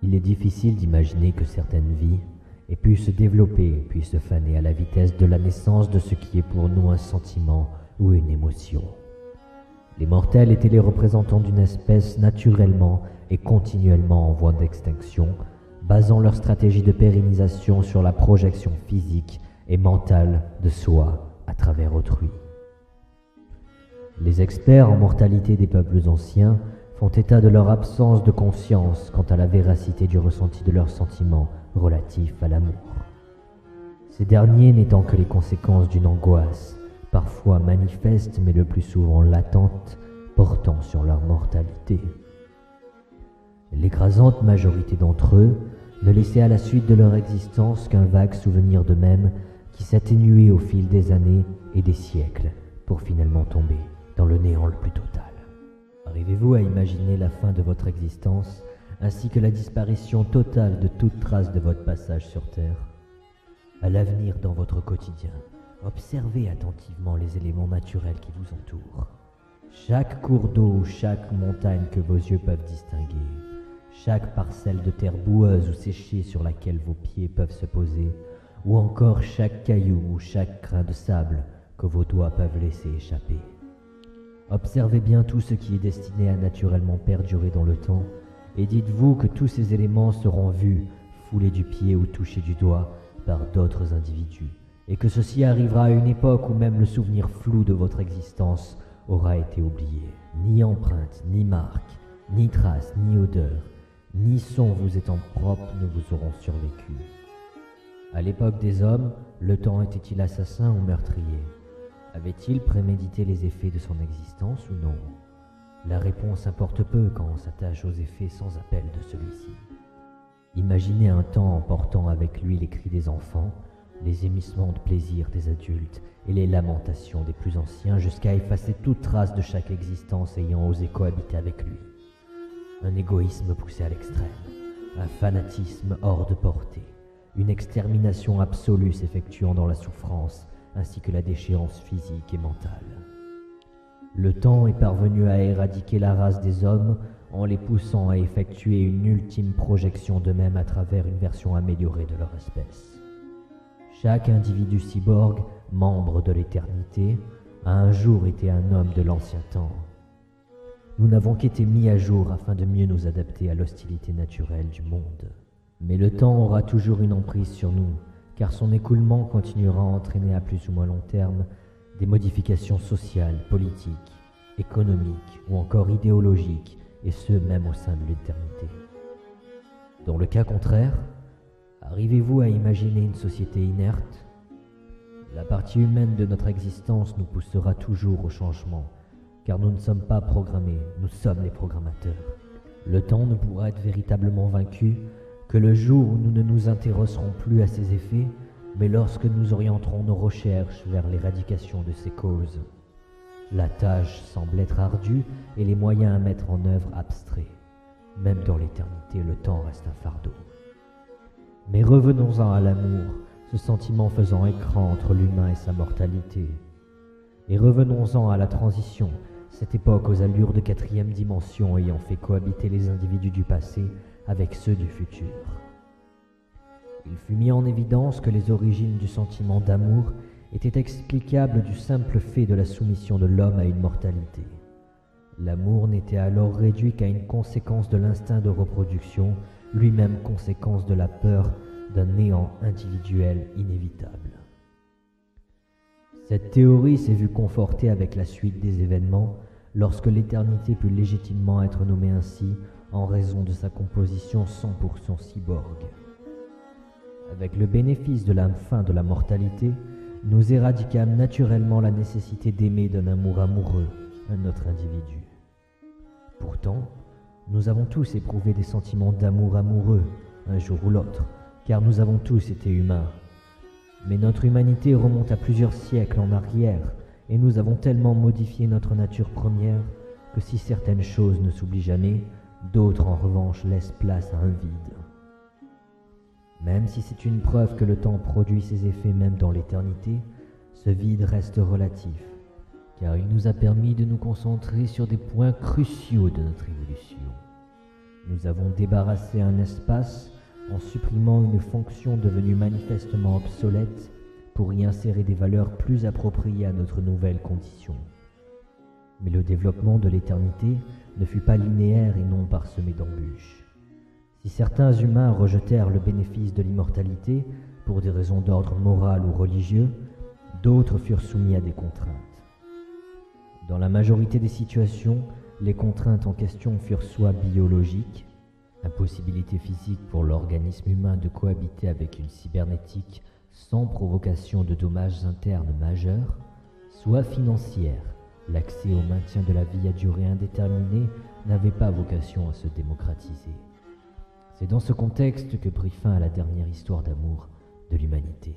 Il est difficile d'imaginer que certaines vies aient pu se développer puis se faner à la vitesse de la naissance de ce qui est pour nous un sentiment ou une émotion. Les mortels étaient les représentants d'une espèce naturellement et continuellement en voie d'extinction, basant leur stratégie de pérennisation sur la projection physique et mentale de soi à travers autrui. Les experts en mortalité des peuples anciens font état de leur absence de conscience quant à la véracité du ressenti de leurs sentiments relatifs à l'amour. Ces derniers n'étant que les conséquences d'une angoisse, parfois manifeste mais le plus souvent latente, portant sur leur mortalité. L'écrasante majorité d'entre eux ne laissait à la suite de leur existence qu'un vague souvenir d'eux-mêmes qui s'atténuait au fil des années et des siècles pour finalement tomber dans le néant le plus total. Arrivez-vous à imaginer la fin de votre existence ainsi que la disparition totale de toute trace de votre passage sur Terre? À l'avenir dans votre quotidien, observez attentivement les éléments naturels qui vous entourent. Chaque cours d'eau ou chaque montagne que vos yeux peuvent distinguer, chaque parcelle de terre boueuse ou séchée sur laquelle vos pieds peuvent se poser, ou encore chaque caillou ou chaque grain de sable que vos doigts peuvent laisser échapper. Observez bien tout ce qui est destiné à naturellement perdurer dans le temps, et dites-vous que tous ces éléments seront vus, foulés du pied ou touchés du doigt par d'autres individus, et que ceci arrivera à une époque où même le souvenir flou de votre existence aura été oublié. Ni empreinte, ni marque, ni trace, ni odeur, ni son vous étant propre ne vous auront survécu. À l'époque des hommes, le temps était-il assassin ou meurtrier? Avait-il prémédité les effets de son existence ou non? La réponse importe peu quand on s'attache aux effets sans appel de celui-ci. Imaginez un temps emportant avec lui les cris des enfants, les émissements de plaisir des adultes et les lamentations des plus anciens jusqu'à effacer toute trace de chaque existence ayant osé cohabiter avec lui. Un égoïsme poussé à l'extrême, un fanatisme hors de portée, une extermination absolue s'effectuant dans la souffrance ainsi que la déchéance physique et mentale. Le temps est parvenu à éradiquer la race des hommes en les poussant à effectuer une ultime projection d'eux-mêmes à travers une version améliorée de leur espèce. Chaque individu cyborg, membre de l'éternité, a un jour été un homme de l'ancien temps. Nous n'avons qu'été mis à jour afin de mieux nous adapter à l'hostilité naturelle du monde. Mais le temps aura toujours une emprise sur nous, car son écoulement continuera à entraîner à plus ou moins long terme des modifications sociales, politiques, économiques ou encore idéologiques, et ce même au sein de l'éternité. Dans le cas contraire, arrivez-vous à imaginer une société inerte? La partie humaine de notre existence nous poussera toujours au changement, car nous ne sommes pas programmés, nous sommes les programmateurs. Le temps ne pourra être véritablement vaincu que le jour où nous ne nous intéresserons plus à ses effets, mais lorsque nous orienterons nos recherches vers l'éradication de ses causes. La tâche semble être ardue et les moyens à mettre en œuvre abstraits. Même dans l'éternité, le temps reste un fardeau. Mais revenons-en à l'amour, ce sentiment faisant écran entre l'humain et sa mortalité. Et revenons-en à la transition, cette époque aux allures de quatrième dimension ayant fait cohabiter les individus du passé avec ceux du futur. Il fut mis en évidence que les origines du sentiment d'amour étaient explicables du simple fait de la soumission de l'homme à une mortalité. L'amour n'était alors réduit qu'à une conséquence de l'instinct de reproduction, lui-même conséquence de la peur d'un néant individuel inévitable. Cette théorie s'est vue confortée avec la suite des événements lorsque l'éternité put légitimement être nommée ainsi en raison de sa composition 100% cyborg. Avec le bénéfice de la fin de la mortalité, nous éradiquâmes naturellement la nécessité d'aimer d'un amour amoureux un autre individu. Pourtant, nous avons tous éprouvé des sentiments d'amour amoureux, un jour ou l'autre, car nous avons tous été humains. Mais notre humanité remonte à plusieurs siècles en arrière, et nous avons tellement modifié notre nature première que si certaines choses ne s'oublient jamais, d'autres en revanche laissent place à un vide. Même si c'est une preuve que le temps produit ses effets même dans l'éternité, ce vide reste relatif, car il nous a permis de nous concentrer sur des points cruciaux de notre évolution. Nous avons débarrassé un espace en supprimant une fonction devenue manifestement obsolète pour y insérer des valeurs plus appropriées à notre nouvelle condition. Mais le développement de l'éternité ne fut pas linéaire et non parsemé d'embûches. Si certains humains rejetèrent le bénéfice de l'immortalité pour des raisons d'ordre moral ou religieux, d'autres furent soumis à des contraintes. Dans la majorité des situations, les contraintes en question furent soit biologiques, impossibilité physique pour l'organisme humain de cohabiter avec une cybernétique sans provocation de dommages internes majeurs, soit financières. L'accès au maintien de la vie à durée indéterminée n'avait pas vocation à se démocratiser. C'est dans ce contexte que prit fin à la dernière histoire d'amour de l'humanité.